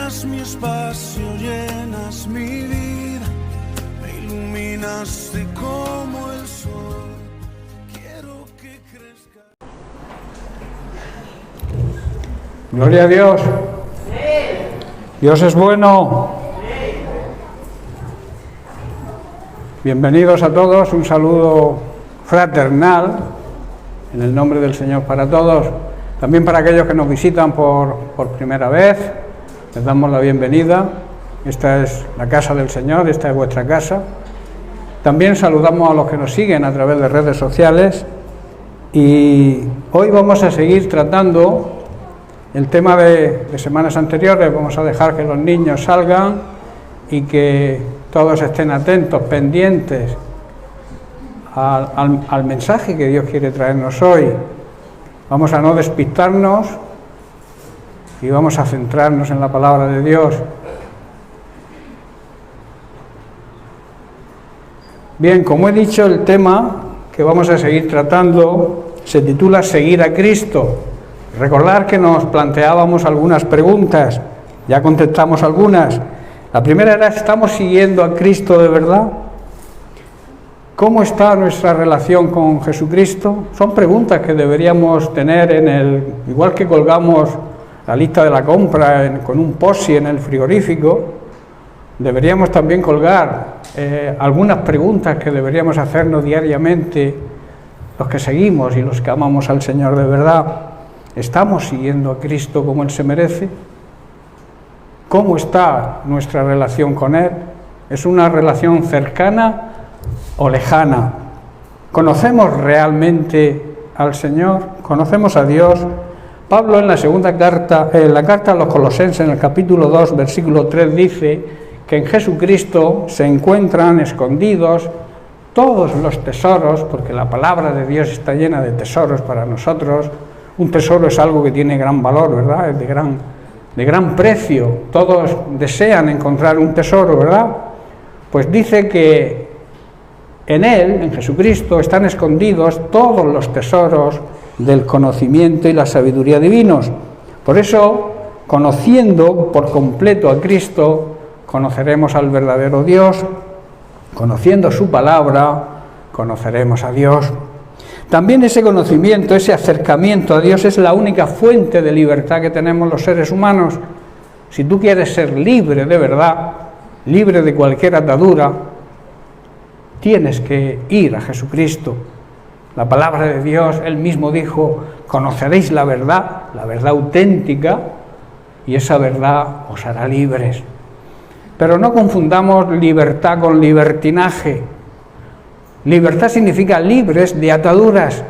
llenas mi espacio, llenas mi vida, me iluminaste como el sol. Quiero que crezca. Gloria a Dios. Dios es bueno. Bienvenidos a todos, un saludo fraternal en el nombre del Señor para todos. También para aquellos que nos visitan por primera vez, les damos la bienvenida. Esta es la casa del Señor, esta es vuestra casa. También saludamos a los que nos siguen a través de redes sociales y hoy vamos a seguir tratando el tema de semanas anteriores. Vamos a dejar que los niños salgan y que todos estén atentos, pendientes al mensaje que Dios quiere traernos hoy. Vamos a no despistarnos y vamos a centrarnos en la palabra de Dios. Bien, como he dicho, el tema que vamos a seguir tratando se titula Seguir a Cristo. Recordar que nos planteábamos algunas preguntas, ya contestamos algunas. La primera era, ¿estamos siguiendo a Cristo de verdad? ¿Cómo está nuestra relación con Jesucristo? Son preguntas que deberíamos tener igual que colgamos la lista de la compra con un post-it en el frigorífico, deberíamos también colgar algunas preguntas que deberíamos hacernos diariamente los que seguimos y los que amamos al Señor de verdad. ¿Estamos siguiendo a Cristo como Él se merece? ¿Cómo está nuestra relación con Él? ¿Es una relación cercana o lejana? ¿Conocemos realmente al Señor? ¿Conocemos a Dios? Pablo en la segunda carta, la carta a los Colosenses, en el capítulo 2, versículo 3, dice que en Jesucristo se encuentran escondidos todos los tesoros, porque la palabra de Dios está llena de tesoros para nosotros. Un tesoro es algo que tiene gran valor, ¿verdad? Es de gran precio. Todos desean encontrar un tesoro, ¿verdad? Pues dice que en Él, en Jesucristo, están escondidos todos los tesoros del conocimiento y la sabiduría divinos. Por eso, conociendo por completo a Cristo, conoceremos al verdadero Dios. Conociendo su palabra, conoceremos a Dios. También ese conocimiento, ese acercamiento a Dios es la única fuente de libertad que tenemos los seres humanos. Si tú quieres ser libre de verdad, libre de cualquier atadura, tienes que ir a Jesucristo. La palabra de Dios, Él mismo dijo, conoceréis la verdad auténtica, y esa verdad os hará libres. Pero no confundamos libertad con libertinaje. Libertad significa libres de ataduras,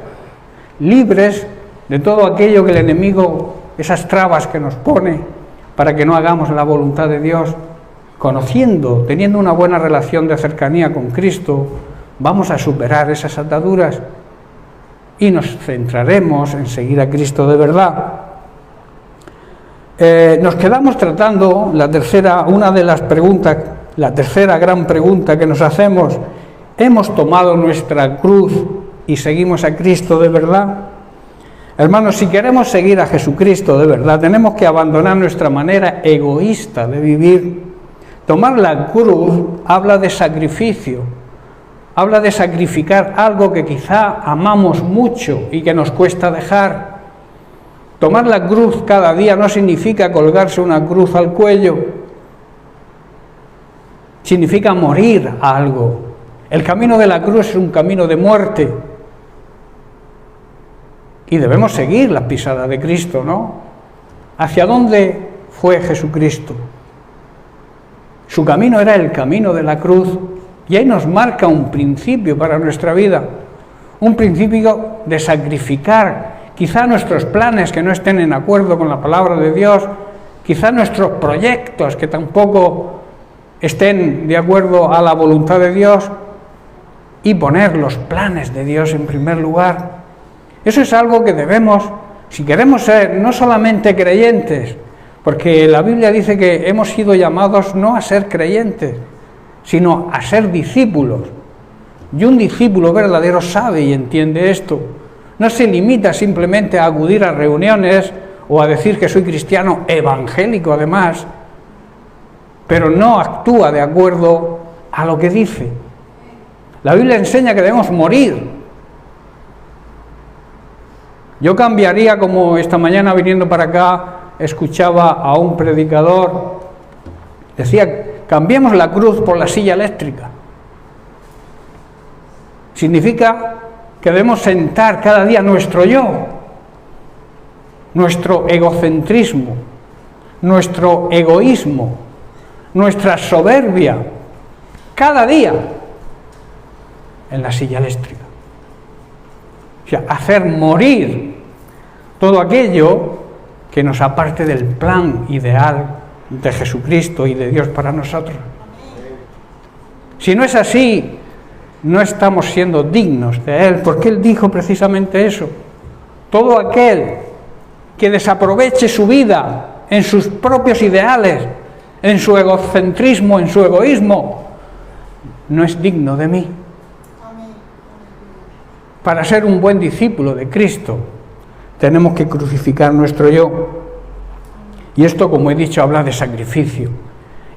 libres de todo aquello que el enemigo, esas trabas que nos pone para que no hagamos la voluntad de Dios. Conociendo, teniendo una buena relación de cercanía con Cristo, vamos a superar esas ataduras y nos centraremos en seguir a Cristo de verdad. Nos quedamos tratando una de las preguntas, la tercera gran pregunta que nos hacemos: ¿hemos tomado nuestra cruz y seguimos a Cristo de verdad? Hermanos, si queremos seguir a Jesucristo de verdad, tenemos que abandonar nuestra manera egoísta de vivir. Tomar la cruz habla de sacrificio, habla de sacrificar algo que quizá amamos mucho y que nos cuesta dejar. Tomar la cruz cada día no significa colgarse una cruz al cuello, significa morir a algo. El camino de la cruz es un camino de muerte y debemos seguir las pisadas de Cristo, ¿no? ¿Hacia dónde fue Jesucristo? Su camino era el camino de la cruz y ahí nos marca un principio para nuestra vida, un principio de sacrificar quizá nuestros planes que no estén en acuerdo con la palabra de Dios, quizá nuestros proyectos que tampoco estén de acuerdo a la voluntad de Dios, y poner los planes de Dios en primer lugar. Eso es algo que debemos, si queremos ser no solamente creyentes, porque la Biblia dice que hemos sido llamados no a ser creyentes, sino a ser discípulos. Y un discípulo verdadero sabe y entiende esto. No se limita simplemente a acudir a reuniones o a decir que soy cristiano evangélico además, pero no actúa de acuerdo a lo que dice. La Biblia enseña que debemos morir. Yo cambiaría, como esta mañana viniendo para acá, escuchaba a un predicador, decía, cambiemos la cruz por la silla eléctrica. Significa que debemos sentar cada día nuestro yo, nuestro egocentrismo, nuestro egoísmo, nuestra soberbia, cada día en la silla eléctrica. O sea, hacer morir todo aquello que nos aparte del plan ideal de Jesucristo y de Dios para nosotros. Si no es así, no estamos siendo dignos de Él, porque Él dijo precisamente eso. Todo aquel que desaproveche su vida en sus propios ideales, en su egocentrismo, en su egoísmo, no es digno de mí. Para ser un buen discípulo de Cristo, tenemos que crucificar nuestro yo. Y esto, como he dicho, habla de sacrificio.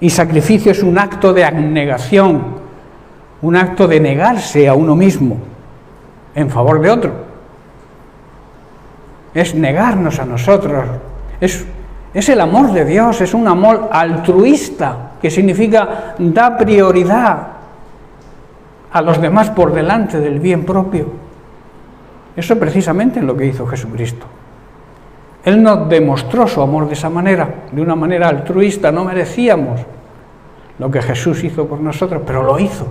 Y sacrificio es un acto de abnegación, un acto de negarse a uno mismo en favor de otro. Es negarnos a nosotros. Es el amor de Dios, es un amor altruista, que significa dar prioridad a los demás por delante del bien propio. Eso precisamente es lo que hizo Jesucristo. Él nos demostró su amor de esa manera, de una manera altruista. No merecíamos lo que Jesús hizo por nosotros, pero lo hizo.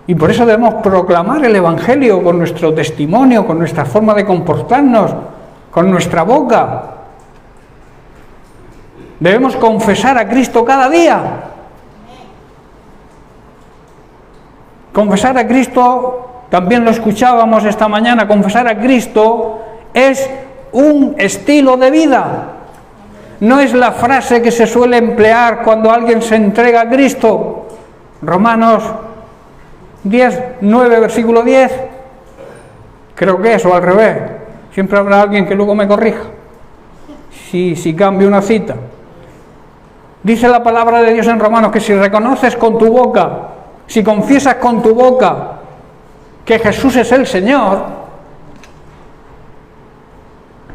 Y por eso debemos proclamar el Evangelio con nuestro testimonio, con nuestra forma de comportarnos, con nuestra boca. Debemos confesar a Cristo cada día. Confesar a Cristo, también lo escuchábamos esta mañana, confesar a Cristo es un estilo de vida. No es la frase que se suele emplear cuando alguien se entrega a Cristo. Romanos 10, 9, versículo 10. Creo que es, o al revés. Siempre habrá alguien que luego me corrija si cambio una cita. Dice la palabra de Dios en Romanos que si reconoces con tu boca, si confiesas con tu boca que Jesús es el Señor,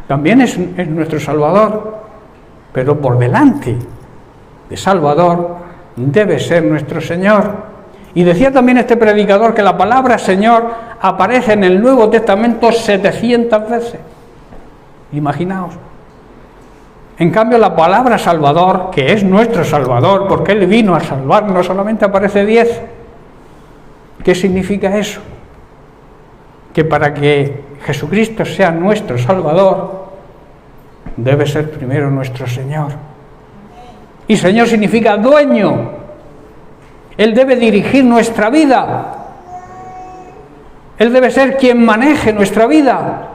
también es nuestro Salvador, pero por delante de Salvador debe ser nuestro Señor. Y decía también este predicador que la palabra Señor aparece en el Nuevo Testamento 700 veces. Imaginaos. En cambio, la palabra Salvador, que es nuestro Salvador, porque Él vino a salvarnos, solamente aparece 10. ¿Qué significa eso? Que para que Jesucristo sea nuestro Salvador, debe ser primero nuestro Señor. Y Señor significa dueño. Él debe dirigir nuestra vida. Él debe ser quien maneje nuestra vida.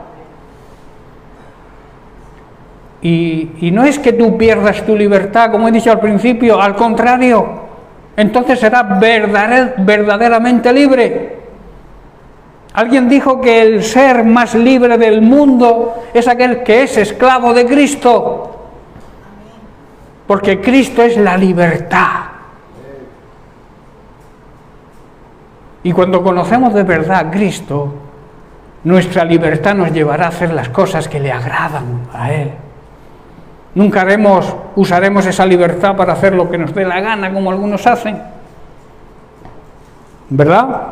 Y no es que tú pierdas tu libertad, como he dicho al principio, al contrario. Entonces serás verdaderamente libre. Alguien dijo que el ser más libre del mundo es aquel que es esclavo de Cristo. Porque Cristo es la libertad. Y cuando conocemos de verdad a Cristo, nuestra libertad nos llevará a hacer las cosas que le agradan a Él. Nunca usaremos esa libertad para hacer lo que nos dé la gana, como algunos hacen. ¿Verdad?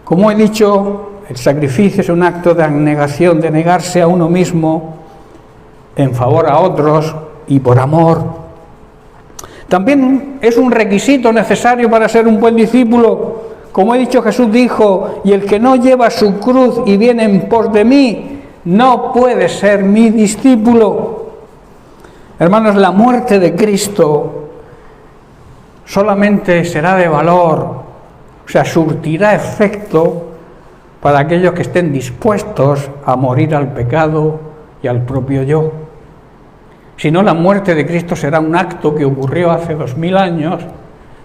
Como he dicho, el sacrificio es un acto de abnegación, de negarse a uno mismo en favor a otros y por amor. También es un requisito necesario para ser un buen discípulo. Como he dicho, Jesús dijo, y el que no lleva su cruz y viene en pos de mí, no puede ser mi discípulo. Hermanos, la muerte de Cristo solamente será de valor, o sea, surtirá efecto para aquellos que estén dispuestos a morir al pecado y al propio yo. Si no, la muerte de Cristo será un acto que ocurrió hace 2000 años,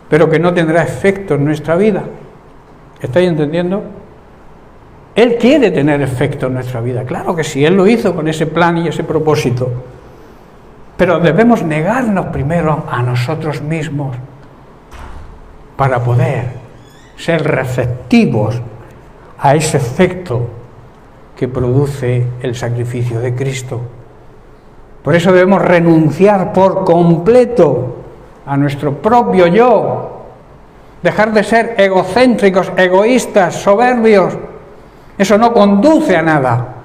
pero que no tendrá efecto en nuestra vida. ¿Estáis entendiendo? Él quiere tener efecto en nuestra vida, claro que sí, Él lo hizo con ese plan y ese propósito. Pero debemos negarnos primero a nosotros mismos para poder ser receptivos a ese efecto que produce el sacrificio de Cristo. Por eso debemos renunciar por completo a nuestro propio yo, dejar de ser egocéntricos, egoístas, soberbios. Eso no conduce a nada.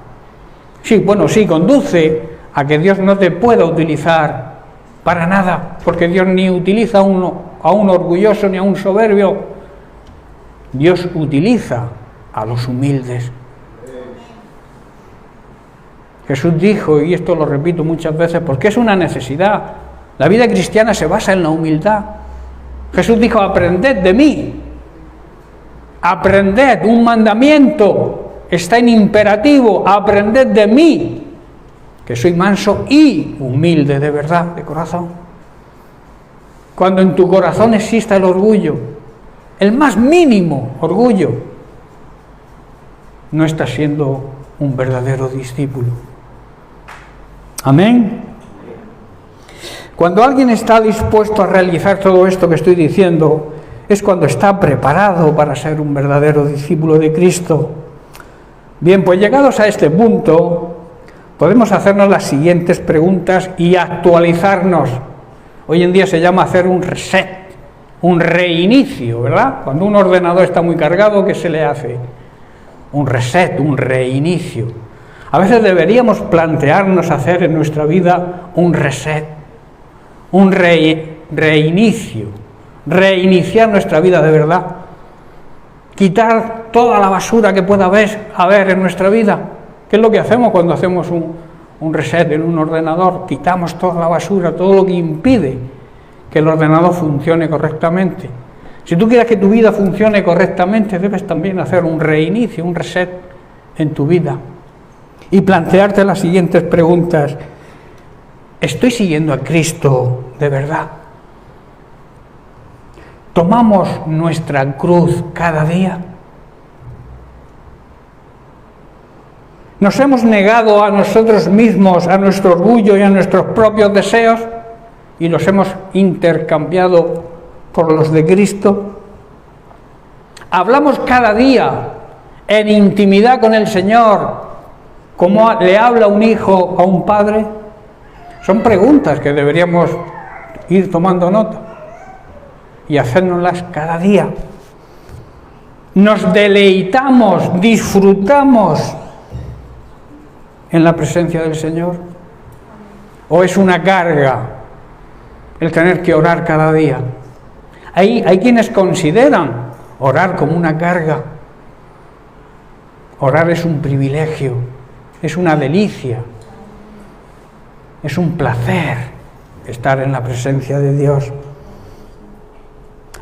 Sí, conduce a que Dios no te pueda utilizar para nada, porque Dios ni utiliza a un orgulloso ni a un soberbio. Dios utiliza a los humildes. Jesús dijo, y esto lo repito muchas veces, porque es una necesidad. La vida cristiana se basa en la humildad. Jesús dijo, aprended de mí. Aprended, un mandamiento, está en imperativo, aprended de mí, que soy manso y humilde de verdad, de corazón. Cuando en tu corazón exista el orgullo, el más mínimo orgullo, no estás siendo un verdadero discípulo. Amén. Cuando alguien está dispuesto a realizar todo esto que estoy diciendo, es cuando está preparado para ser un verdadero discípulo de Cristo. Bien, pues llegados a este punto, podemos hacernos las siguientes preguntas y actualizarnos. Hoy en día se llama hacer un reset, un reinicio, ¿verdad? Cuando un ordenador está muy cargado, ¿qué se le hace? Un reset, un reinicio. A veces deberíamos plantearnos hacer en nuestra vida un reset, un reinicio, reiniciar nuestra vida de verdad, quitar toda la basura que pueda haber en nuestra vida. ¿Qué es lo que hacemos cuando hacemos un reset en un ordenador? Quitamos toda la basura, todo lo que impide que el ordenador funcione correctamente. Si tú quieres que tu vida funcione correctamente, debes también hacer un reinicio, un reset en tu vida y plantearte las siguientes preguntas. ¿Estoy siguiendo a Cristo de verdad? ¿Tomamos nuestra cruz cada día? ¿Nos hemos negado a nosotros mismos, a nuestro orgullo y a nuestros propios deseos y los hemos intercambiado por los de Cristo? ¿Hablamos cada día en intimidad con el Señor como le habla un hijo a un padre? Son preguntas que deberíamos ir tomando nota y hacérnoslas cada día. ¿Nos deleitamos, disfrutamos en la presencia del Señor? ¿O es una carga el tener que orar cada día? Hay quienes consideran orar como una carga. Orar es un privilegio, es una delicia, es un placer estar en la presencia de Dios.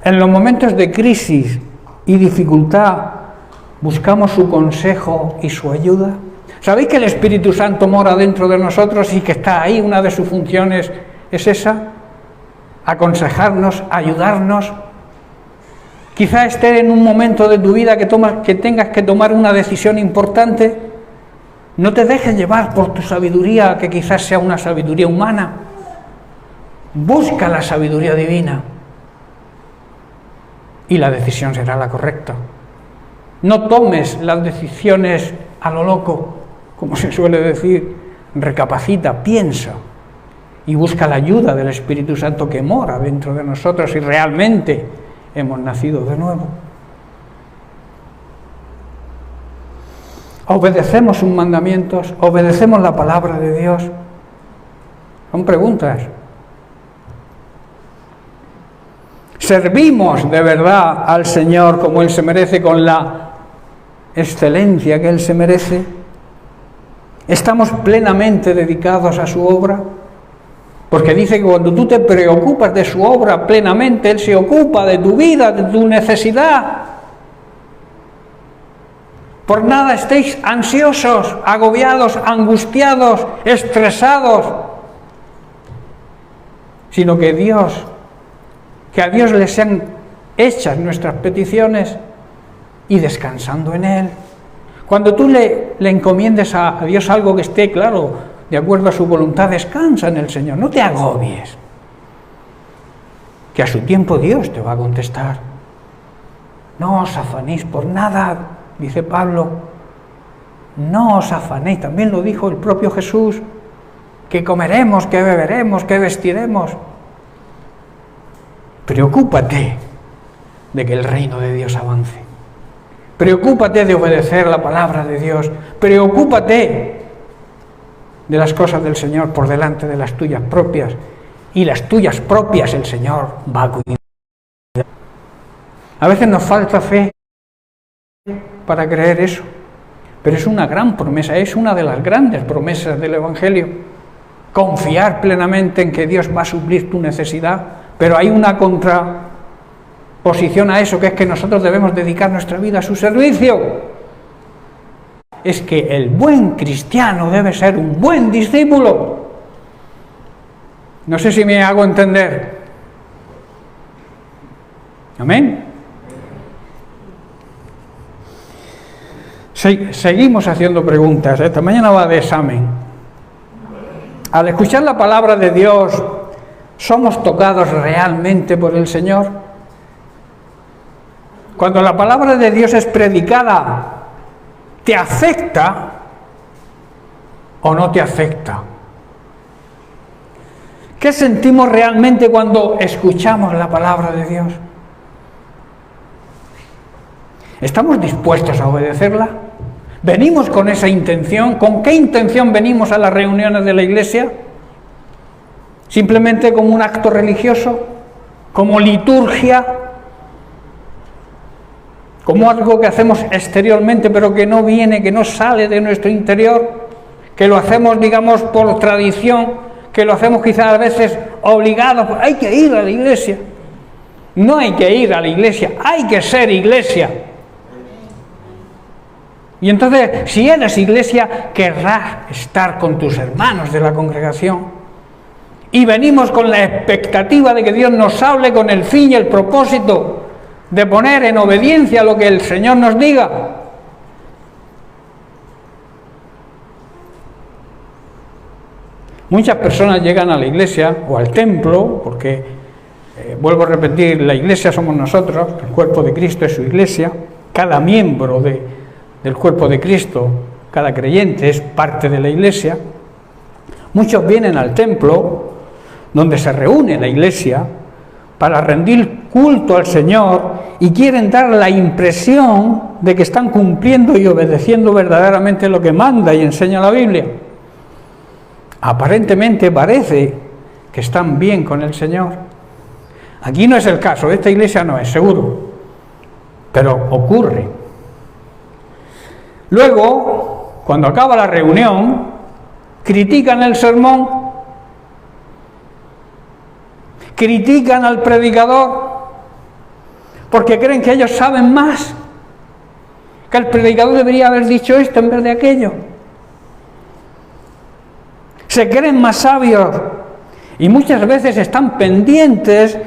En los momentos de crisis y dificultad, ¿buscamos su consejo y su ayuda? ¿Sabéis que el Espíritu Santo mora dentro de nosotros y que está ahí? Una de sus funciones es esa, aconsejarnos, ayudarnos. Quizá esté en un momento de tu vida que tengas que tomar una decisión importante. No te dejes llevar por tu sabiduría, que quizás sea una sabiduría humana. Busca la sabiduría divina y la decisión será la correcta. No tomes las decisiones a lo loco, como se suele decir. Recapacita, piensa y busca la ayuda del Espíritu Santo que mora dentro de nosotros si realmente hemos nacido de nuevo. ¿Obedecemos sus mandamientos? ¿Obedecemos la palabra de Dios? Son preguntas. ¿Servimos de verdad al Señor como Él se merece, con la excelencia que Él se merece? ¿Estamos plenamente dedicados a su obra? Porque dice que cuando tú te preocupas de su obra plenamente, Él se ocupa de tu vida, de tu necesidad. Por nada estéis ansiosos, agobiados, angustiados, estresados, sino que a Dios le sean hechas nuestras peticiones y descansando en Él. Cuando tú le encomiendes a Dios algo que esté claro, de acuerdo a su voluntad, descansa en el Señor, no te agobies. Que a su tiempo Dios te va a contestar. No os afanéis por nada, dice Pablo. No os afanéis, también lo dijo el propio Jesús. Que comeremos, que beberemos, que vestiremos. Preocúpate de que el reino de Dios avance. Preocúpate de obedecer la palabra de Dios. Preocúpate de las cosas del Señor por delante de las tuyas propias. Y las tuyas propias el Señor va a cuidar. A veces nos falta fe para creer eso. Pero es una gran promesa, es una de las grandes promesas del Evangelio. Confiar plenamente en que Dios va a suplir tu necesidad. Pero hay una contraposición a eso, que es que nosotros debemos dedicar nuestra vida a su servicio. Es que el buen cristiano debe ser un buen discípulo. No sé si me hago entender. Amén. Seguimos haciendo preguntas. Esta mañana va de examen. Al escuchar la palabra de Dios, ¿somos tocados realmente por el Señor? Cuando la palabra de Dios es predicada, ¿te afecta o no te afecta? ¿Qué sentimos realmente cuando escuchamos la palabra de Dios? ¿Estamos dispuestos a obedecerla? ¿Venimos con esa intención? ¿Con qué intención venimos a las reuniones de la iglesia? ¿Simplemente como un acto religioso? ¿Como liturgia? ¿Como algo que hacemos exteriormente pero que no viene, que no sale de nuestro interior? ¿Que lo hacemos, digamos, por tradición? ¿Que lo hacemos quizás a veces obligados? Hay que ir a la iglesia. No hay que ir a la iglesia, hay que ser iglesia. Y entonces, si eres iglesia, querrás estar con tus hermanos de la congregación. Y venimos con la expectativa de que Dios nos hable con el fin y el propósito de poner en obediencia lo que el Señor nos diga. Muchas personas llegan a la iglesia o al templo, porque, vuelvo a repetir, la iglesia somos nosotros, el cuerpo de Cristo es su iglesia, cada miembro del cuerpo de Cristo, cada creyente es parte de la iglesia. Muchos vienen al templo, donde se reúne la iglesia, para rendir culto al Señor y quieren dar la impresión de que están cumpliendo y obedeciendo verdaderamente lo que manda y enseña la Biblia. Aparentemente parece que están bien con el Señor. Aquí no es el caso, esta iglesia no es, seguro, pero ocurre. Luego, cuando acaba la reunión, critican el sermón, critican al predicador, porque creen que ellos saben más, que el predicador debería haber dicho esto en vez de aquello. Se creen más sabios y muchas veces están pendientes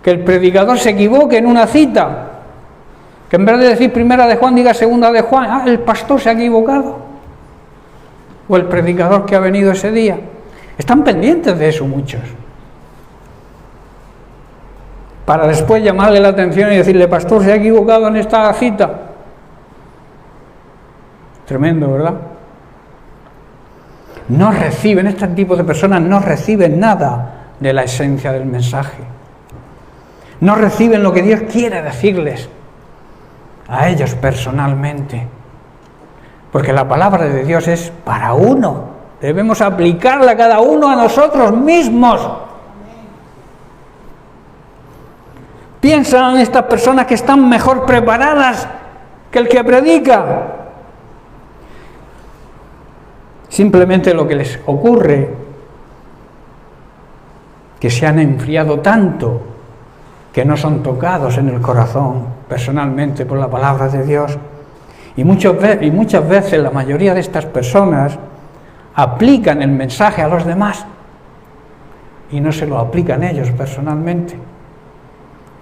que el predicador se equivoque en una cita, que en vez de decir primera de Juan diga segunda de Juan. El pastor se ha equivocado, o el predicador que ha venido ese día. Están pendientes de eso muchos, para después llamarle la atención y decirle: pastor, se ha equivocado en esta cita. Tremendo, ¿verdad? No reciben, este tipo de personas no reciben nada de la esencia del mensaje. No reciben lo que Dios quiere decirles a ellos personalmente. Porque la palabra de Dios es para uno. Debemos aplicarla cada uno a nosotros mismos. ¿Piensan estas personas que están mejor preparadas que el que predica? Simplemente lo que les ocurre, que se han enfriado tanto que no son tocados en el corazón personalmente por la palabra de Dios. Y muchas veces la mayoría de estas personas aplican el mensaje a los demás y no se lo aplican ellos personalmente.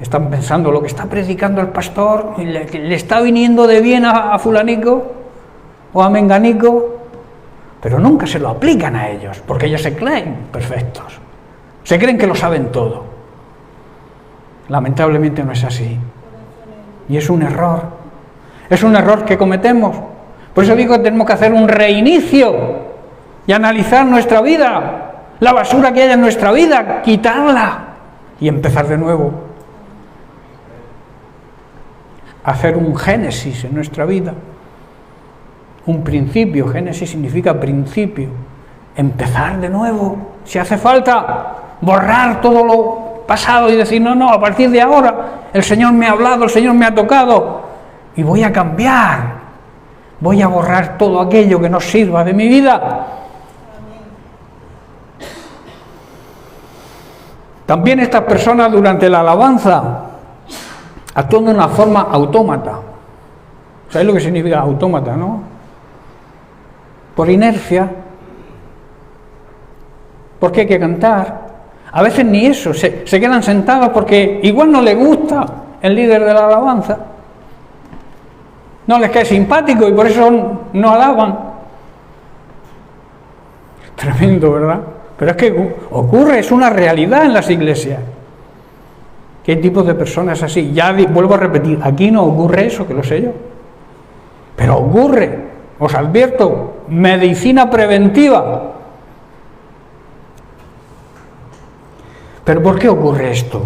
Están pensando: lo que está predicando el pastor, le está viniendo de bien a fulanico. o a menganico, pero nunca se lo aplican a ellos, porque ellos se creen perfectos, se creen que lo saben todo. Lamentablemente no es así, y es un error que cometemos. Por eso digo que tenemos que hacer un reinicio y analizar nuestra vida, la basura que haya en nuestra vida, quitarla y empezar de nuevo. Hacer un génesis en nuestra vida, un principio. Génesis significa principio. Empezar de nuevo, si hace falta, borrar todo lo pasado y decir, no, a partir de ahora el Señor me ha hablado, el Señor me ha tocado y voy a cambiar, voy a borrar todo aquello que no sirva de mi vida. También estas personas durante la alabanza actúan de una forma autómata. ¿Sabéis lo que significa autómata, no? Por inercia, porque hay que cantar. A veces ni eso, se quedan sentados porque igual no les gusta el líder de la alabanza. No les cae simpático y por eso no alaban. Tremendo, ¿verdad? Pero es que ocurre, es una realidad en las iglesias. ¿Qué tipo de personas así? Ya vuelvo a repetir, aquí no ocurre eso, que lo sé yo. Pero ocurre, os advierto, medicina preventiva. ¿Pero por qué ocurre esto?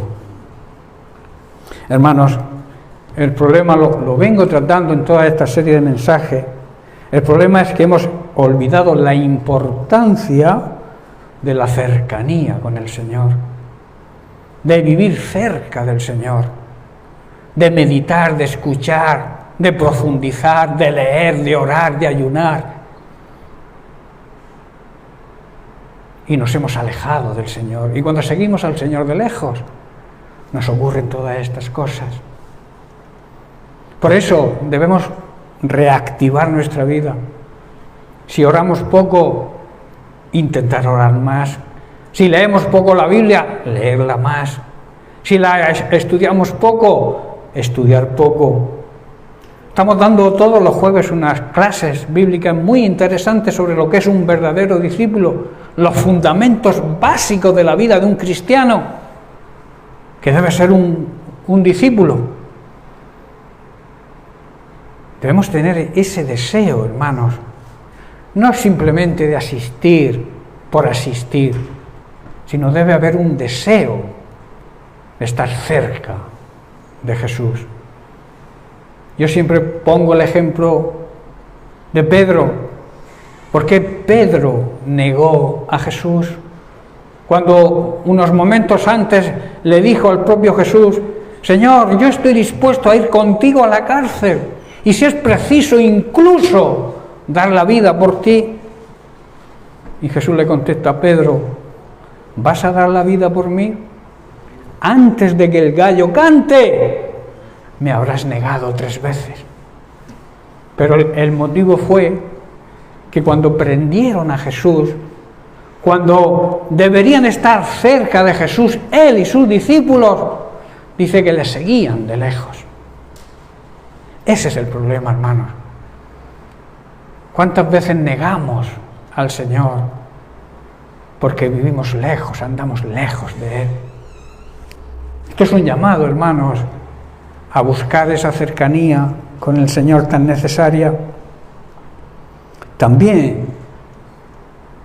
Hermanos, el problema lo vengo tratando en toda esta serie de mensajes. El problema es que hemos olvidado la importancia de la cercanía con el Señor, de vivir cerca del Señor, de meditar, de escuchar, de profundizar, de leer, de orar, de ayunar. Y nos hemos alejado del Señor. Y cuando seguimos al Señor de lejos, nos ocurren todas estas cosas. Por eso debemos reactivar nuestra vida. Si oramos poco, intentar orar más. Si leemos poco la Biblia, leerla más. Si la estudiamos poco, estudiar poco. Estamos dando todos los jueves unas clases bíblicas muy interesantes sobre lo que es un verdadero discípulo, los fundamentos básicos de la vida de un cristiano, que debe ser un discípulo. Debemos tener ese deseo, hermanos, no simplemente de asistir por asistir, sino debe haber un deseo de estar cerca de Jesús. Yo siempre pongo el ejemplo de Pedro. ¿Por qué Pedro negó a Jesús? Cuando unos momentos antes le dijo al propio Jesús, Señor, yo estoy dispuesto a ir contigo a la cárcel y si es preciso incluso dar la vida por ti. Y Jesús le contesta, Pedro, ¿vas a dar la vida por mí? Antes de que el gallo cante, me habrás negado 3 veces. Pero el motivo fue que cuando prendieron a Jesús, cuando deberían estar cerca de Jesús, él y sus discípulos, dice que le seguían de lejos. Ese es el problema, hermanos. ¿Cuántas veces negamos al Señor porque vivimos lejos, andamos lejos de Él? Esto es un llamado, hermanos, a buscar esa cercanía con el Señor tan necesaria. También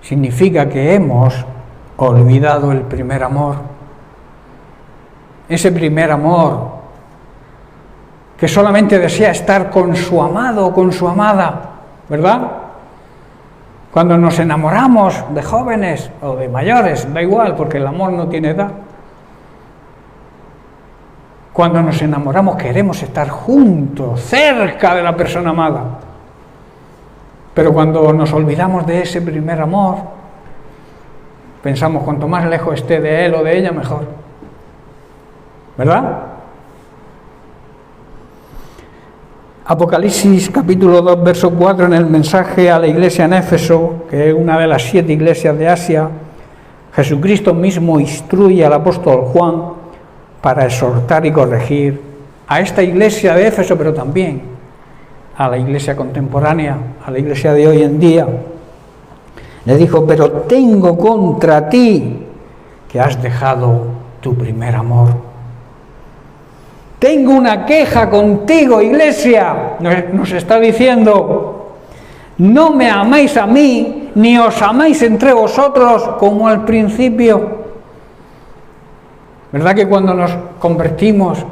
significa que hemos olvidado el primer amor. Ese primer amor que solamente desea estar con su amado o con su amada, ¿verdad? Cuando nos enamoramos de jóvenes o de mayores, da igual, porque el amor no tiene edad. Cuando nos enamoramos queremos estar juntos, cerca de la persona amada. Pero cuando nos olvidamos de ese primer amor, pensamos cuanto más lejos esté de él o de ella, mejor. ¿Verdad? Apocalipsis capítulo 2, verso 4, en el mensaje a la iglesia en Éfeso, que es una de las 7 iglesias de Asia, Jesucristo mismo instruye al apóstol Juan para exhortar y corregir a esta iglesia de Éfeso, pero también a la iglesia contemporánea, a la iglesia de hoy en día. Le dijo: pero tengo contra ti que has dejado tu primer amor. Tengo una queja contigo, iglesia. Nos está diciendo: no me amáis a mí, ni os amáis entre vosotros como al principio. ¿Verdad que cuando nos convertimos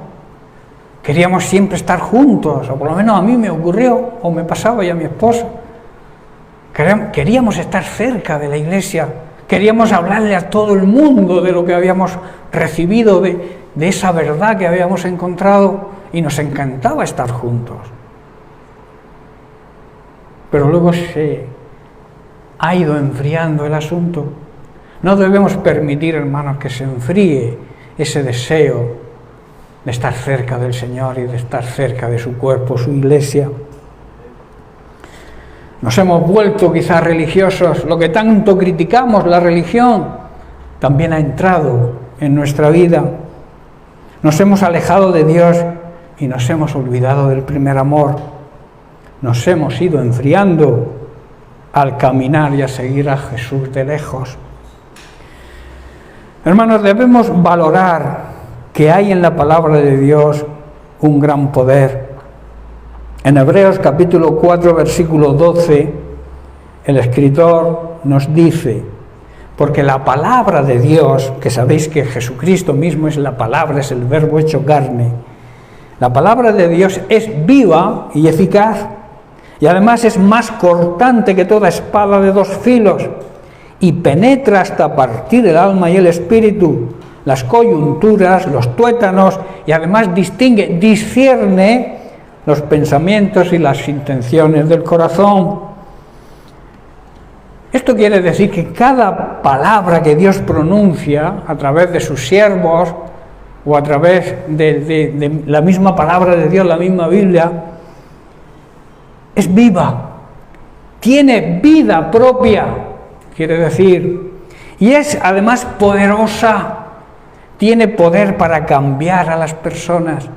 queríamos siempre estar juntos? O por lo menos a mí me ocurrió, o me pasaba y a mi esposa. Queríamos estar cerca de la iglesia, queríamos hablarle a todo el mundo de lo que habíamos recibido, de esa verdad que habíamos encontrado, y nos encantaba estar juntos. Pero luego se ha ido enfriando el asunto. No debemos permitir, hermanos, que se enfríe ese deseo de estar cerca del Señor y de estar cerca de su cuerpo, su iglesia. Nos hemos vuelto quizás religiosos. Lo que tanto criticamos, la religión, también ha entrado en nuestra vida. Nos hemos alejado de Dios y nos hemos olvidado del primer amor. Nos hemos ido enfriando al caminar y a seguir a Jesús de lejos. Hermanos, debemos valorar que hay en la palabra de Dios un gran poder. En Hebreos capítulo 4, versículo 12, el escritor nos dice: porque la palabra de Dios, que sabéis que Jesucristo mismo es la palabra, es el verbo hecho carne, la palabra de Dios es viva y eficaz, y además es más cortante que toda espada de dos filos, y penetra hasta partir el alma y el espíritu, las coyunturas, los tuétanos, y además discierne los pensamientos y las intenciones del corazón. Esto quiere decir que cada palabra que Dios pronuncia a través de sus siervos o a través de la misma palabra de Dios, la misma Biblia, es viva, tiene vida propia, quiere decir, y es además poderosa, tiene poder para cambiar a las personas,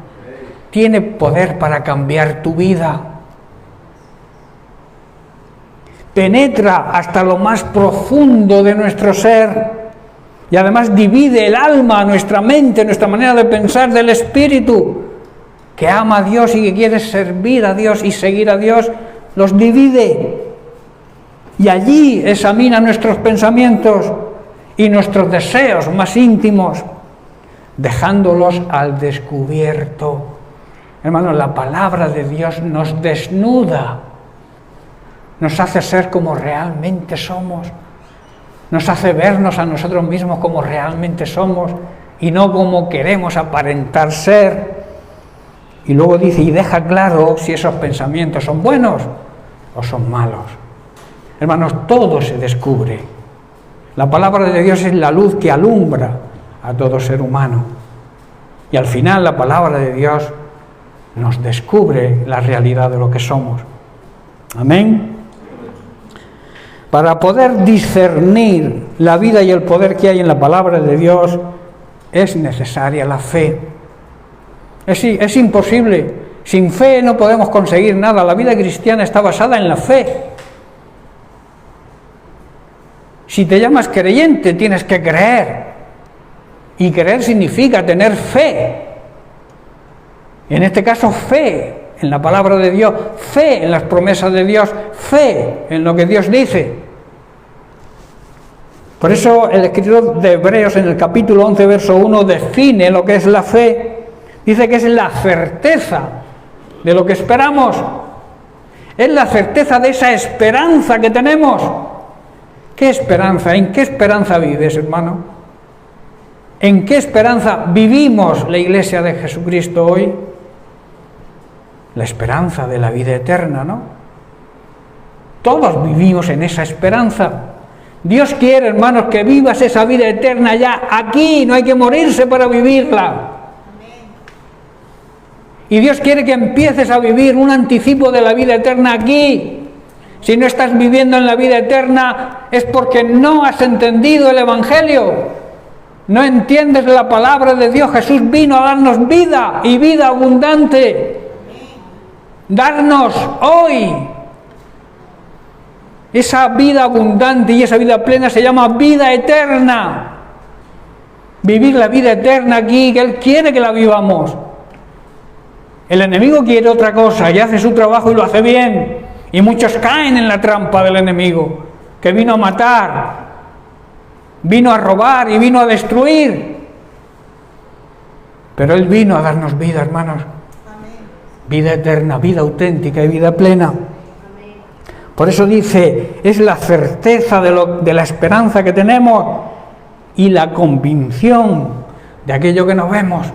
tiene poder para cambiar tu vida. Penetra hasta lo más profundo de nuestro ser y además divide el alma, nuestra mente, nuestra manera de pensar del espíritu, que ama a Dios y que quiere servir a Dios y seguir a Dios, los divide. Y allí examina nuestros pensamientos y nuestros deseos más íntimos, dejándolos al descubierto. Hermanos, la palabra de Dios nos desnuda, nos hace ser como realmente somos, nos hace vernos a nosotros mismos como realmente somos y no como queremos aparentar ser. Y luego dice, y deja claro si esos pensamientos son buenos o son malos. Hermanos, todo se descubre. La palabra de Dios es la luz que alumbra a todo ser humano. Y al final la palabra de Dios nos descubre la realidad de lo que somos. Amén. Para poder discernir la vida y el poder que hay en la palabra de Dios, es necesaria la fe. Es imposible. Sin fe no podemos conseguir nada. La vida cristiana está basada en la fe. Si te llamas creyente, tienes que creer. Y creer significa tener fe. En este caso, fe en la palabra de Dios, fe en las promesas de Dios, fe en lo que Dios dice. Por eso el escritor de Hebreos en el capítulo 11, verso 1, define lo que es la fe. Dice que es la certeza de lo que esperamos. Es la certeza de esa esperanza que tenemos. ¿Qué esperanza? ¿En qué esperanza vives, hermano? ¿En qué esperanza vivimos la iglesia de Jesucristo hoy? La esperanza de la vida eterna, ¿no? Todos vivimos en esa esperanza. Dios quiere, hermanos, que vivas esa vida eterna ya aquí, no hay que morirse para vivirla. Y Dios quiere que empieces a vivir un anticipo de la vida eterna aquí. Si no estás viviendo en la vida eterna es porque no has entendido el Evangelio. No entiendes la palabra de Dios. Jesús vino a darnos vida y vida abundante. darnos hoy esa vida abundante y esa vida plena se llama vida eterna. Vivir la vida eterna aquí, que Él quiere que la vivamos. El enemigo quiere otra cosa y hace su trabajo y lo hace bien. Y muchos caen en la trampa del enemigo, que vino a matar, vino a robar y vino a destruir. Pero Él vino a darnos vida, hermanos. Vida eterna, vida auténtica y vida plena. Por eso dice, es la certeza de la esperanza que tenemos y la convicción de aquello que no vemos.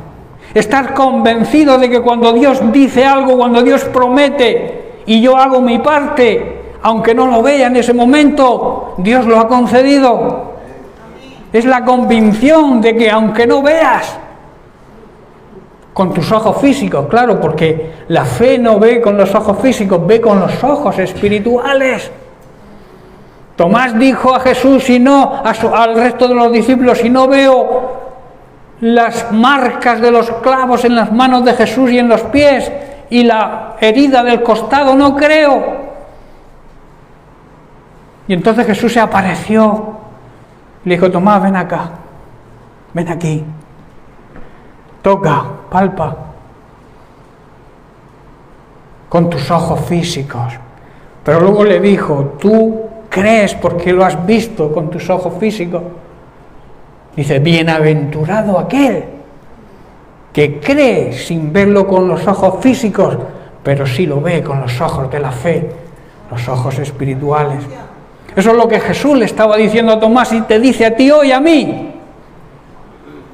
Estar convencido de que cuando Dios dice algo, cuando Dios promete y yo hago mi parte, aunque no lo vea en ese momento, Dios lo ha concedido. Es la convicción de que aunque no veas con tus ojos físicos, claro, porque la fe no ve con los ojos físicos, ve con los ojos espirituales. Tomás dijo a Jesús, y no al resto de los discípulos, si no veo las marcas de los clavos en las manos de Jesús y en los pies y la herida del costado, no creo. Y entonces Jesús se apareció, le dijo, Tomás, ven acá, ven aquí, toca, palpa, con tus ojos físicos. Pero luego le dijo, tú crees porque lo has visto con tus ojos físicos. Dice, bienaventurado aquel que cree sin verlo con los ojos físicos, pero sí lo ve con los ojos de la fe, los ojos espirituales. Eso es lo que Jesús le estaba diciendo a Tomás y te dice a ti hoy, a mí,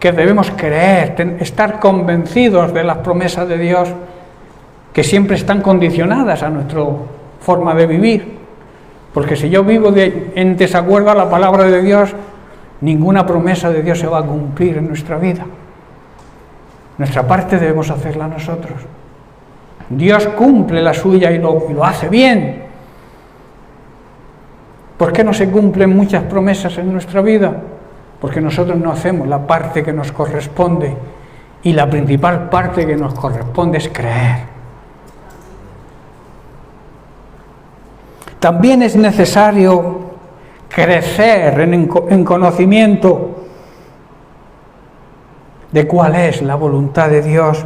que debemos creer, estar convencidos de las promesas de Dios, que siempre están condicionadas a nuestra forma de vivir. Porque si yo vivo en desacuerdo a la palabra de Dios, ninguna promesa de Dios se va a cumplir en nuestra vida. Nuestra parte debemos hacerla nosotros. Dios cumple la suya y lo hace bien. ¿Por qué no se cumplen muchas promesas en nuestra vida? Porque nosotros no hacemos la parte que nos corresponde, y la principal parte que nos corresponde es creer. También es necesario crecer en conocimiento de cuál es la voluntad de Dios.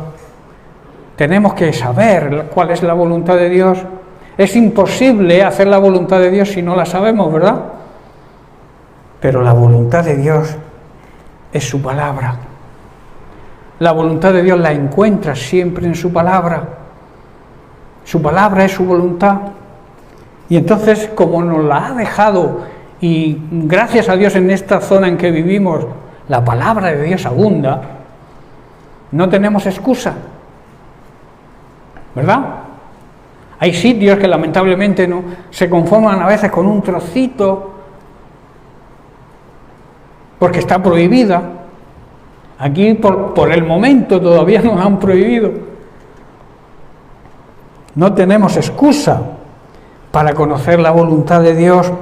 Tenemos que saber cuál es la voluntad de Dios. Es imposible hacer la voluntad de Dios si no la sabemos, ¿verdad? Pero la voluntad de Dios es su palabra. La voluntad de Dios la encuentras siempre en su palabra. Su palabra es su voluntad. Y entonces, como nos la ha dejado, y gracias a Dios en esta zona en que vivimos, la palabra de Dios abunda, no tenemos excusa, ¿verdad? Hay sitios que lamentablemente no se conforman a veces con un trocito, porque está prohibida. Aquí por el momento todavía nos han prohibido. No tenemos excusa para conocer la voluntad de Dios.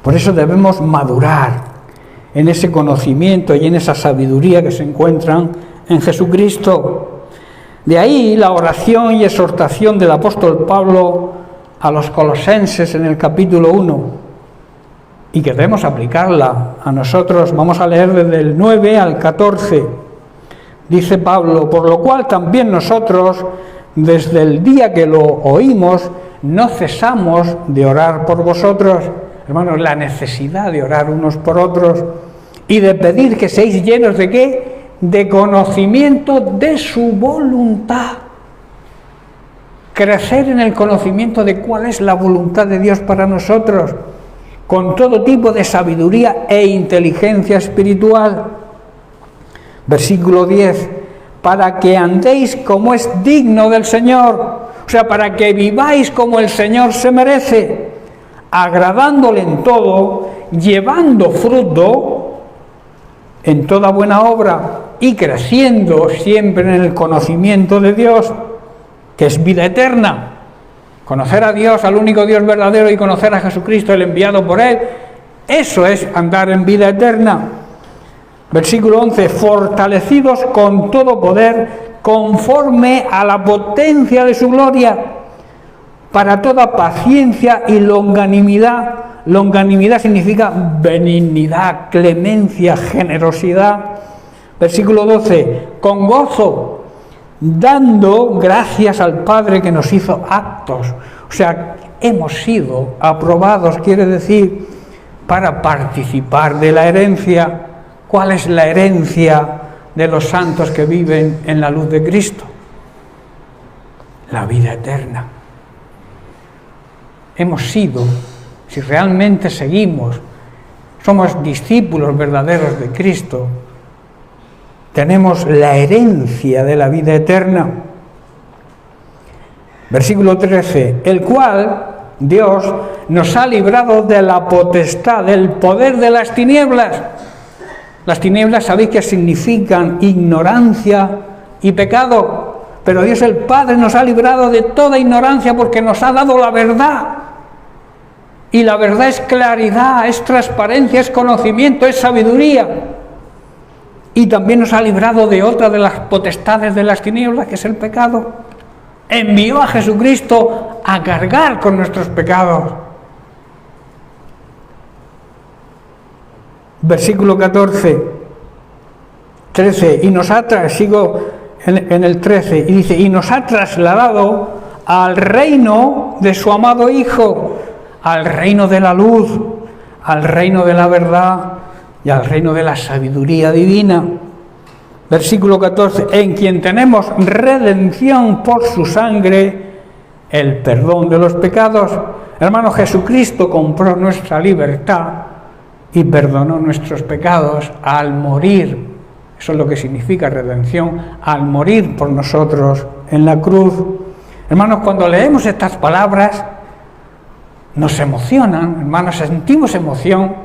Por eso debemos madurar en ese conocimiento y en esa sabiduría que se encuentran en Jesucristo. De ahí la oración y exhortación del apóstol Pablo a los colosenses en el capítulo 1, y que debemos aplicarla a nosotros. Vamos a leer desde el 9 al 14. Dice Pablo, por lo cual también nosotros, desde el día que lo oímos, no cesamos de orar por vosotros. Hermanos, la necesidad de orar unos por otros y de pedir que seáis llenos de ¿qué? De conocimiento de su voluntad. Crecer en el conocimiento de cuál es la voluntad de Dios para nosotros, con todo tipo de sabiduría e inteligencia espiritual. Versículo 10, para que andéis como es digno del Señor, o sea, para que viváis como el Señor se merece, agradándole en todo, llevando fruto en toda buena obra y creciendo siempre en el conocimiento de Dios, que es vida eterna. Conocer a Dios, al único Dios verdadero, y conocer a Jesucristo, el enviado por Él, eso es andar en vida eterna. Versículo 11, fortalecidos con todo poder conforme a la potencia de su gloria, para toda paciencia y longanimidad. Longanimidad significa benignidad, clemencia, generosidad. Versículo 12, con gozo, dando gracias al Padre que nos hizo aptos. O sea, hemos sido aprobados, quiere decir, para participar de la herencia. ¿Cuál es la herencia de los santos que viven en la luz de Cristo? La vida eterna. Hemos sido, si realmente seguimos, somos discípulos verdaderos de Cristo, tenemos la herencia de la vida eterna. Versículo 13, el cual Dios nos ha librado de la potestad, del poder de las tinieblas. Las tinieblas, ¿sabéis qué significan? Ignorancia y pecado. Pero Dios el Padre nos ha librado de toda ignorancia porque nos ha dado la verdad. Y la verdad es claridad, es transparencia, es conocimiento, es sabiduría. Y también nos ha librado de otra de las potestades de las tinieblas, que es el pecado. Envió a Jesucristo a cargar con nuestros pecados. Versículo 13, y nos ha sigo en el 13, y dice, y nos ha trasladado al reino de su amado Hijo, al reino de la luz, al reino de la verdad y al reino de la sabiduría divina. Versículo 14, en quien tenemos redención por su sangre, el perdón de los pecados. Hermano, Jesucristo compró nuestra libertad y perdonó nuestros pecados al morir. Eso es lo que significa redención, al morir por nosotros en la cruz. Hermanos, cuando leemos estas palabras, nos emocionan, hermanos, sentimos emoción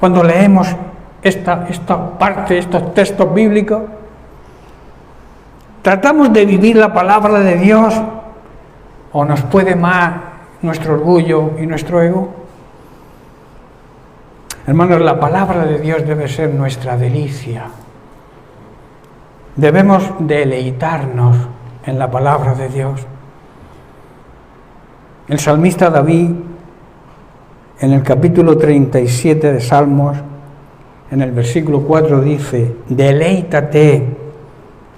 cuando leemos esta parte, estos textos bíblicos. ¿Tratamos de vivir la palabra de Dios o nos puede más nuestro orgullo y nuestro ego? Hermanos, la palabra de Dios debe ser nuestra delicia. Debemos deleitarnos en la palabra de Dios. El salmista David, en el capítulo 37 de Salmos, en el versículo 4 dice, deleítate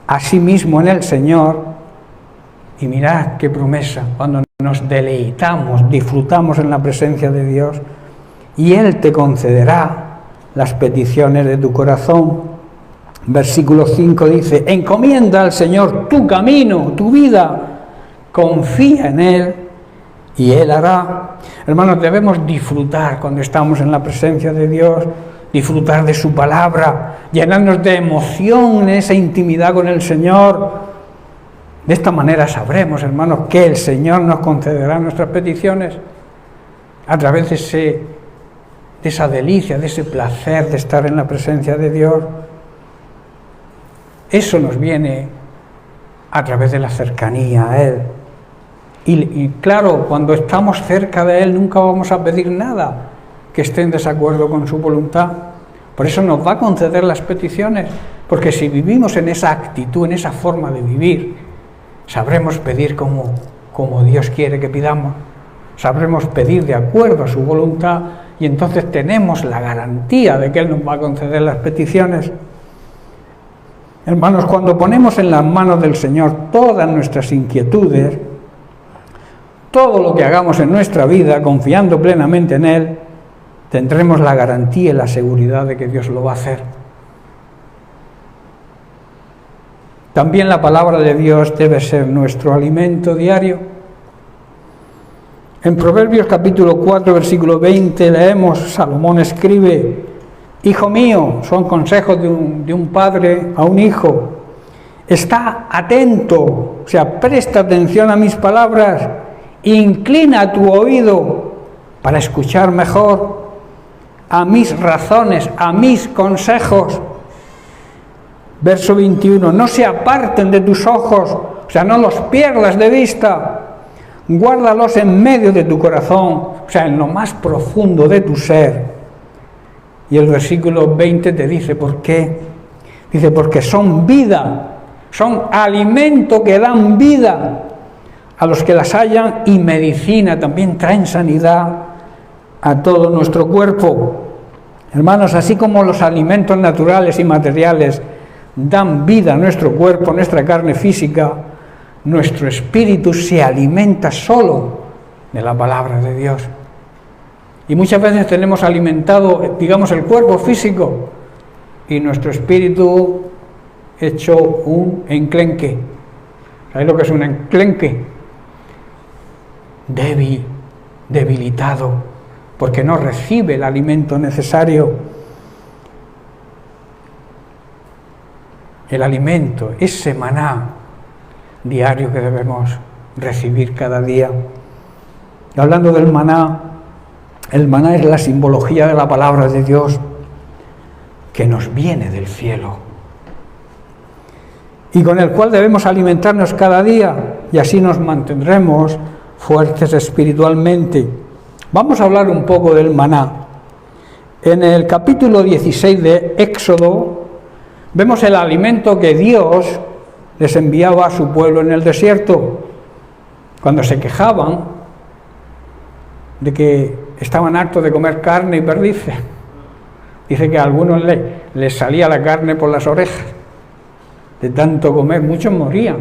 a sí mismo en el Señor. Y mirad qué promesa, cuando nos deleitamos, disfrutamos en la presencia de Dios, y Él te concederá las peticiones de tu corazón. Versículo 5 dice, encomienda al Señor tu camino, tu vida, confía en Él y Él hará. Hermanos, debemos disfrutar cuando estamos en la presencia de Dios, disfrutar de su palabra, llenarnos de emoción en esa intimidad con el Señor. De esta manera sabremos, hermanos, que el Señor nos concederá nuestras peticiones a través de esa delicia, de ese placer de estar en la presencia de Dios. Eso nos viene a través de la cercanía a Él. Y claro, cuando estamos cerca de Él nunca vamos a pedir nada que esté en desacuerdo con su voluntad. Por eso nos va a conceder las peticiones, porque si vivimos en esa actitud, en esa forma de vivir, sabremos pedir como Dios quiere que pidamos, sabremos pedir de acuerdo a su voluntad, y entonces tenemos la garantía de que Él nos va a conceder las peticiones. Hermanos, cuando ponemos en las manos del Señor todas nuestras inquietudes, todo lo que hagamos en nuestra vida, confiando plenamente en Él, tendremos la garantía y la seguridad de que Dios lo va a hacer. También la palabra de Dios debe ser nuestro alimento diario. En Proverbios capítulo 4, versículo 20 leemos, Salomón escribe, hijo mío, son consejos de un padre a un hijo, está atento, o sea, presta atención a mis palabras, inclina tu oído para escuchar mejor a mis razones, a mis consejos. Verso 21, no se aparten de tus ojos, o sea, no los pierdas de vista, guárdalos en medio de tu corazón, o sea, en lo más profundo de tu ser. Y el versículo 20 te dice, ¿por qué? Dice, porque son vida son alimento que dan vida a los que las hallan y medicina, también traen sanidad a todo nuestro cuerpo. Hermanos, así como los alimentos naturales y materiales dan vida a nuestro cuerpo, nuestra carne física, nuestro espíritu se alimenta solo de la palabra de Dios. Y muchas veces tenemos alimentado, digamos, el cuerpo físico y nuestro espíritu hecho un enclenque. ¿Sabéis lo que es un enclenque? Débil, debilitado, porque no recibe el alimento necesario. El alimento, ese maná diario que debemos recibir cada día. Y hablando del maná, el maná es la simbología de la palabra de Dios que nos viene del cielo y con el cual debemos alimentarnos cada día, y así nos mantendremos fuertes espiritualmente. Vamos a hablar un poco del maná. En el capítulo 16 de Éxodo vemos el alimento que Dios les enviaba a su pueblo en el desierto, cuando se quejaban de que estaban hartos de comer carne y perdices. Dice que a algunos les salía la carne por las orejas de tanto comer. Muchos morían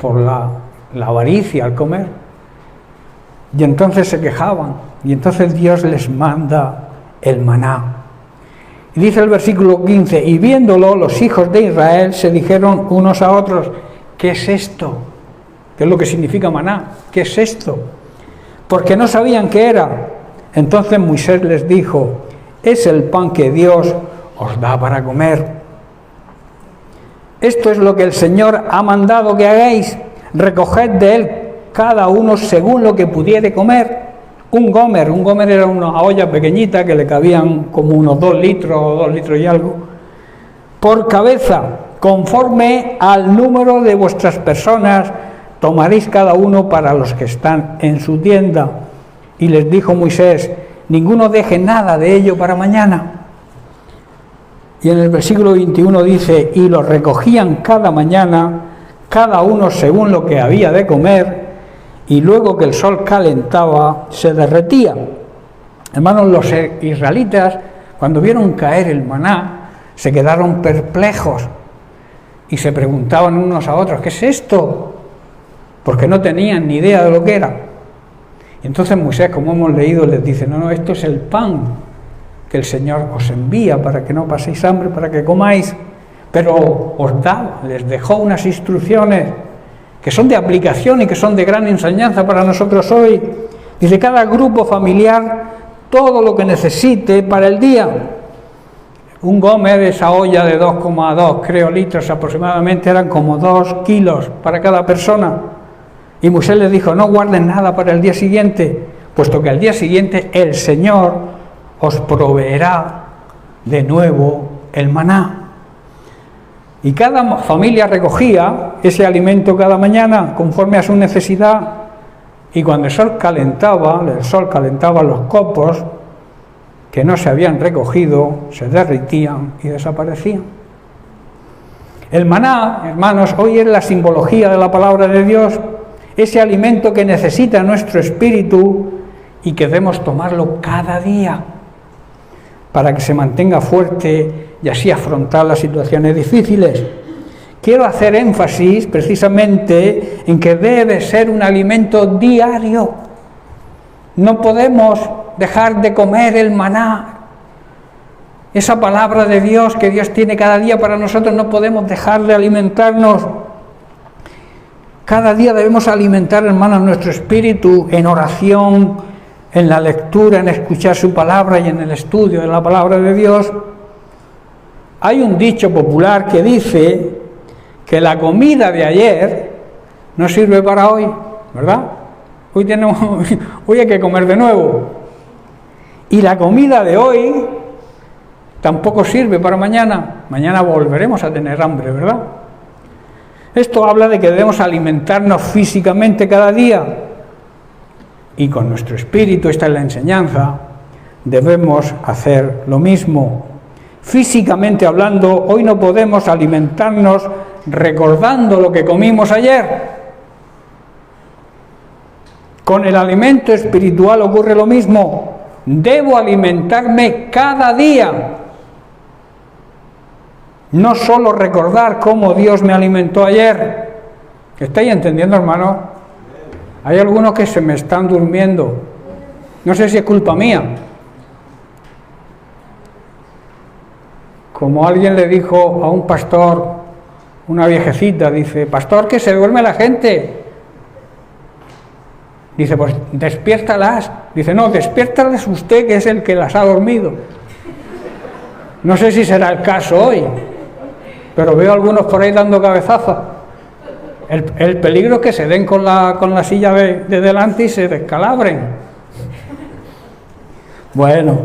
por la avaricia al comer. Y entonces se quejaban. Y entonces Dios les manda el maná. Y dice el versículo 15, y viéndolo los hijos de Israel se dijeron unos a otros, ¿qué es esto? ¿Qué es lo que significa maná? ¿Qué es esto? Porque no sabían qué era. Entonces Moisés les dijo, es el pan que Dios os da para comer. Esto es lo que el Señor ha mandado que hagáis, recoged de él cada uno según lo que pudiere comer. Un gomer era una olla pequeñita que le cabían como unos 2 litros o 2 litros y algo, por cabeza, conforme al número de vuestras personas, tomaréis cada uno para los que están en su tienda. Y les dijo Moisés, ninguno deje nada de ello para mañana. Y en el versículo 21 dice, y los recogían cada mañana, cada uno según lo que había de comer, y luego que el sol calentaba, se derretía. Hermanos, los israelitas, cuando vieron caer el maná, se quedaron perplejos y se preguntaban unos a otros, ¿qué es esto? Porque no tenían ni idea de lo que era. Y entonces Moisés, como hemos leído, les dice, no, esto es el pan que el Señor os envía para que no paséis hambre, para que comáis, pero os da, les dejó unas instrucciones que son de aplicación y que son de gran enseñanza para nosotros hoy. Dice, cada grupo familiar, todo lo que necesite para el día. Un gomer, esa olla de 2,2, creo, litros aproximadamente, eran como 2 kilos para cada persona. Y Moisés les dijo, no guarden nada para el día siguiente, puesto que al día siguiente el Señor os proveerá de nuevo el maná. Y cada familia recogía ese alimento cada mañana conforme a su necesidad, y cuando el sol calentaba los copos que no se habían recogido, se derritían y desaparecían. El maná, hermanos, hoy es la simbología de la palabra de Dios, ese alimento que necesita nuestro espíritu y que debemos tomarlo cada día para que se mantenga fuerte y así afrontar las situaciones difíciles. Quiero hacer énfasis precisamente en que debe ser un alimento diario. No podemos dejar de comer el maná. Esa palabra de Dios que Dios tiene cada día para nosotros, no podemos dejar de alimentarnos. Cada día debemos alimentar, hermanos, nuestro espíritu en oración, en la lectura, en escuchar su palabra y en el estudio de la palabra de Dios. Hay un dicho popular que dice que la comida de ayer no sirve para hoy, ¿verdad? Hoy hay que comer de nuevo. Y la comida de hoy tampoco sirve para mañana. Mañana volveremos a tener hambre, ¿verdad? Esto habla de que debemos alimentarnos físicamente cada día. Y con nuestro espíritu, esta es la enseñanza, debemos hacer lo mismo. Físicamente hablando, hoy no podemos alimentarnos recordando lo que comimos ayer. Con el alimento espiritual ocurre lo mismo. Debo alimentarme cada día. No solo recordar cómo Dios me alimentó ayer. ¿Estáis entendiendo, hermano? Hay algunos que se me están durmiendo. No sé si es culpa mía. Como alguien le dijo a un pastor, una viejecita, dice, pastor, que se duerme la gente. Dice, pues despiértalas. Dice, no, despiértalas usted, que es el que las ha dormido. No sé si será el caso hoy, pero veo algunos por ahí dando cabezazos. El peligro es que se den con la silla de delante y se descalabren. Bueno,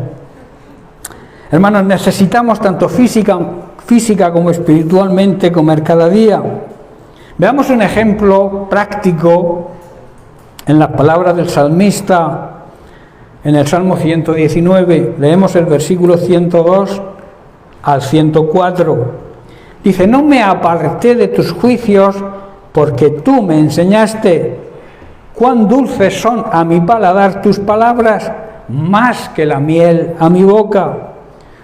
hermanos, necesitamos tanto física como espiritualmente comer cada día. Veamos un ejemplo práctico en las palabras del salmista en el Salmo 119. Leemos el versículo 102 al 104. Dice, no me aparté de tus juicios, porque tú me enseñaste. Cuán dulces son a mi paladar tus palabras, más que la miel a mi boca.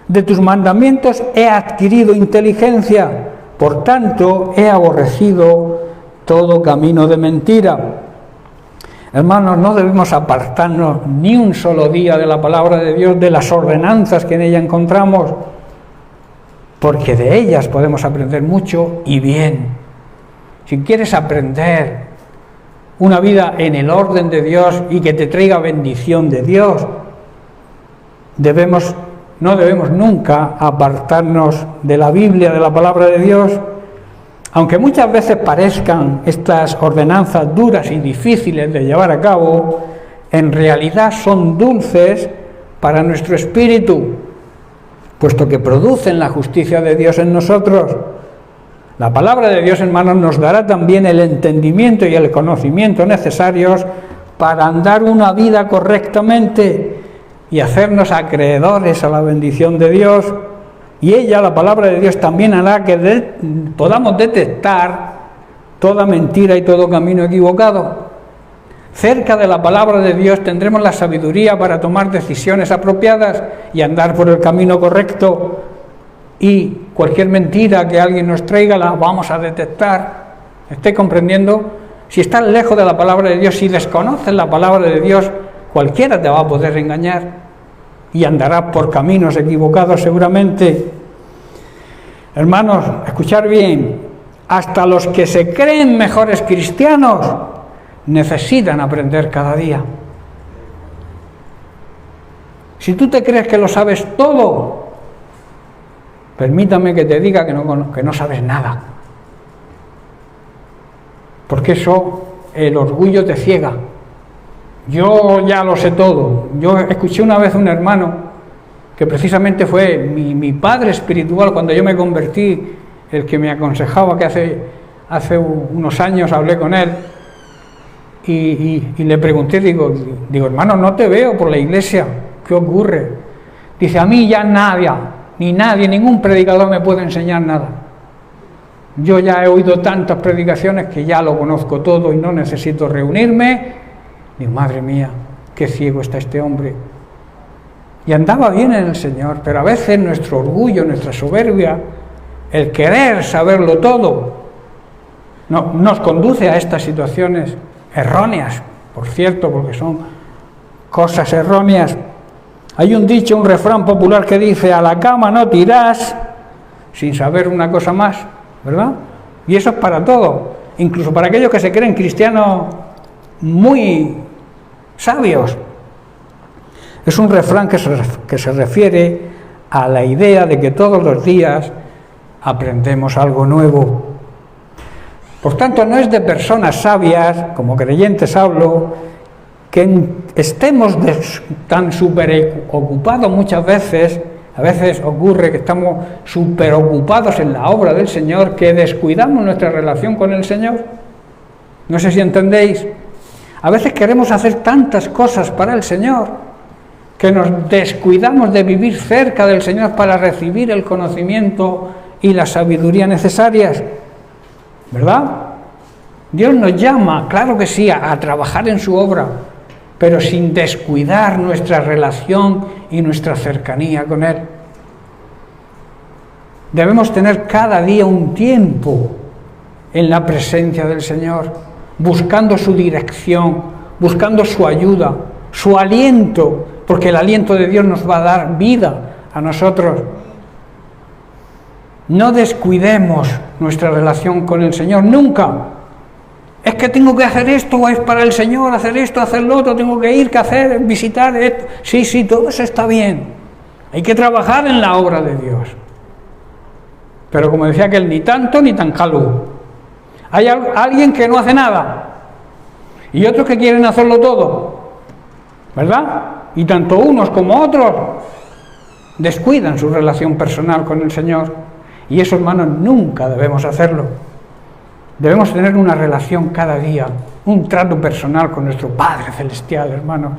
De tus mandamientos he adquirido inteligencia, por tanto he aborrecido todo camino de mentira. Hermanos, no debemos apartarnos ni un solo día de la palabra de Dios, de las ordenanzas que en ella encontramos, porque de ellas podemos aprender mucho y bien. Si quieres aprender una vida en el orden de Dios y que te traiga bendición de Dios, no debemos nunca apartarnos de la Biblia, de la palabra de Dios. Aunque muchas veces parezcan estas ordenanzas duras y difíciles de llevar a cabo, en realidad son dulces para nuestro espíritu, puesto que producen la justicia de Dios en nosotros. La palabra de Dios, hermanos, nos dará también el entendimiento y el conocimiento necesarios para andar una vida correctamente y hacernos acreedores a la bendición de Dios. Y ella, la palabra de Dios, también hará que podamos detectar toda mentira y todo camino equivocado. Cerca de la palabra de Dios tendremos la sabiduría para tomar decisiones apropiadas y andar por el camino correcto. Y cualquier mentira que alguien nos traiga la vamos a detectar. ¿Estáis comprendiendo? Si estás lejos de la palabra de Dios, si desconoces la palabra de Dios, cualquiera te va a poder engañar y andarás por caminos equivocados seguramente. Hermanos, escuchad bien, hasta los que se creen mejores cristianos necesitan aprender cada día. Si tú te crees que lo sabes todo, permítame que te diga que no sabes nada. Porque eso, el orgullo te ciega. Yo ya lo sé todo. Yo escuché una vez a un hermano que precisamente fue mi padre espiritual cuando yo me convertí, el que me aconsejaba, que hace unos años hablé con él y le pregunté, digo, hermano, no te veo por la iglesia, ¿qué ocurre? Dice, a mí ya nadie, ningún predicador me puede enseñar nada. Yo ya he oído tantas predicaciones que ya lo conozco todo y no necesito reunirme. Digo, madre mía, qué ciego está este hombre. Y andaba bien en el Señor, pero a veces nuestro orgullo, nuestra soberbia, el querer saberlo todo, nos conduce a estas situaciones erróneas, por cierto, porque son cosas erróneas. Hay un dicho, un refrán popular que dice, a la cama no te irás sin saber una cosa más, ¿verdad? Y eso es para todo, incluso para aquellos que se creen cristianos muy sabios. Es un refrán que se refiere a la idea de que todos los días aprendemos algo nuevo. Por tanto, no es de personas sabias, como creyentes hablo, que estemos tan superocupados muchas veces. A veces ocurre que estamos superocupados en la obra del Señor, que descuidamos nuestra relación con el Señor. No sé si entendéis. A veces queremos hacer tantas cosas para el Señor que nos descuidamos de vivir cerca del Señor para recibir el conocimiento y la sabiduría necesarias. ¿verdad? Dios nos llama, claro que sí, a trabajar en su obra, pero sin descuidar nuestra relación y nuestra cercanía con Él. Debemos tener cada día un tiempo en la presencia del Señor, buscando su dirección, buscando su ayuda, su aliento, porque el aliento de Dios nos va a dar vida a nosotros. No descuidemos nuestra relación con el Señor, nunca. Es que tengo que hacer esto, o es para el Señor, hacer esto, hacer lo otro, tengo que ir, que hacer, visitar esto. Sí, todo eso está bien. Hay que trabajar en la obra de Dios. Pero como decía aquel, ni tanto ni tan calvo. Hay alguien que no hace nada y otros que quieren hacerlo todo, ¿verdad? Y tanto unos como otros descuidan su relación personal con el Señor, y eso, hermanos, nunca debemos hacerlo. Debemos tener una relación cada día, un trato personal con nuestro Padre Celestial, hermano.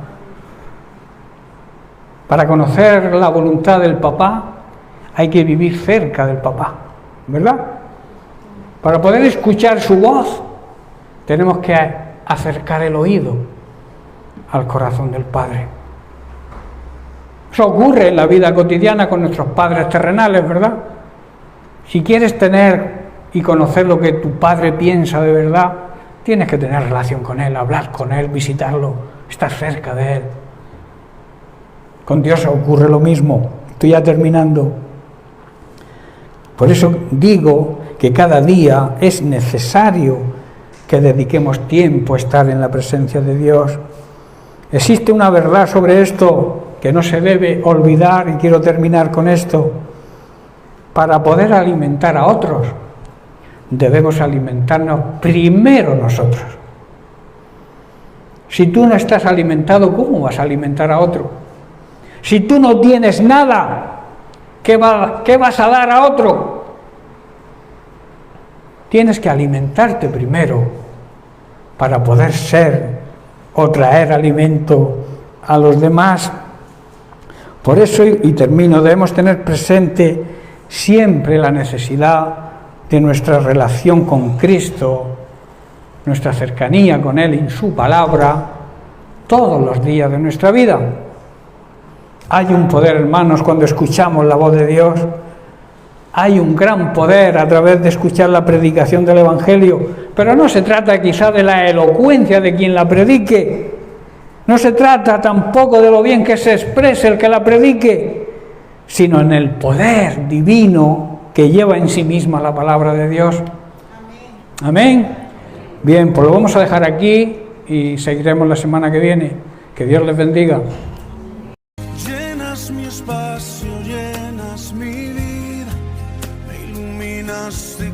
Para conocer la voluntad del Papá hay que vivir cerca del Papá, ¿verdad? Para poder escuchar su voz tenemos que acercar el oído al corazón del Padre. Eso ocurre en la vida cotidiana con nuestros padres terrenales, ¿verdad? Si quieres tener y conocer lo que tu Padre piensa de verdad, tienes que tener relación con Él, hablar con Él, visitarlo, estar cerca de Él. Con Dios ocurre lo mismo. Estoy ya terminando. Por eso digo que cada día es necesario que dediquemos tiempo a estar en la presencia de Dios. Existe una verdad sobre esto que no se debe olvidar, y quiero terminar con esto. Para poder alimentar a otros, debemos alimentarnos primero nosotros. Si tú no estás alimentado, ¿cómo vas a alimentar a otro? Si tú no tienes nada, ¿qué vas a dar a otro? Tienes que alimentarte primero para poder ser o traer alimento a los demás. Por eso, y termino, debemos tener presente siempre la necesidad de nuestra relación con Cristo, nuestra cercanía con Él en su palabra, todos los días de nuestra vida. Hay un poder, hermanos, cuando escuchamos la voz de Dios. Hay un gran poder a través de escuchar la predicación del Evangelio, pero no se trata quizá de la elocuencia de quien la predique, no se trata tampoco de lo bien que se exprese el que la predique, sino en el poder divino que lleva en sí misma la palabra de Dios. Amén. Bien, pues lo vamos a dejar aquí y seguiremos la semana que viene. Que Dios les bendiga. Llenas mi espacio, llenas mi vida, me iluminas de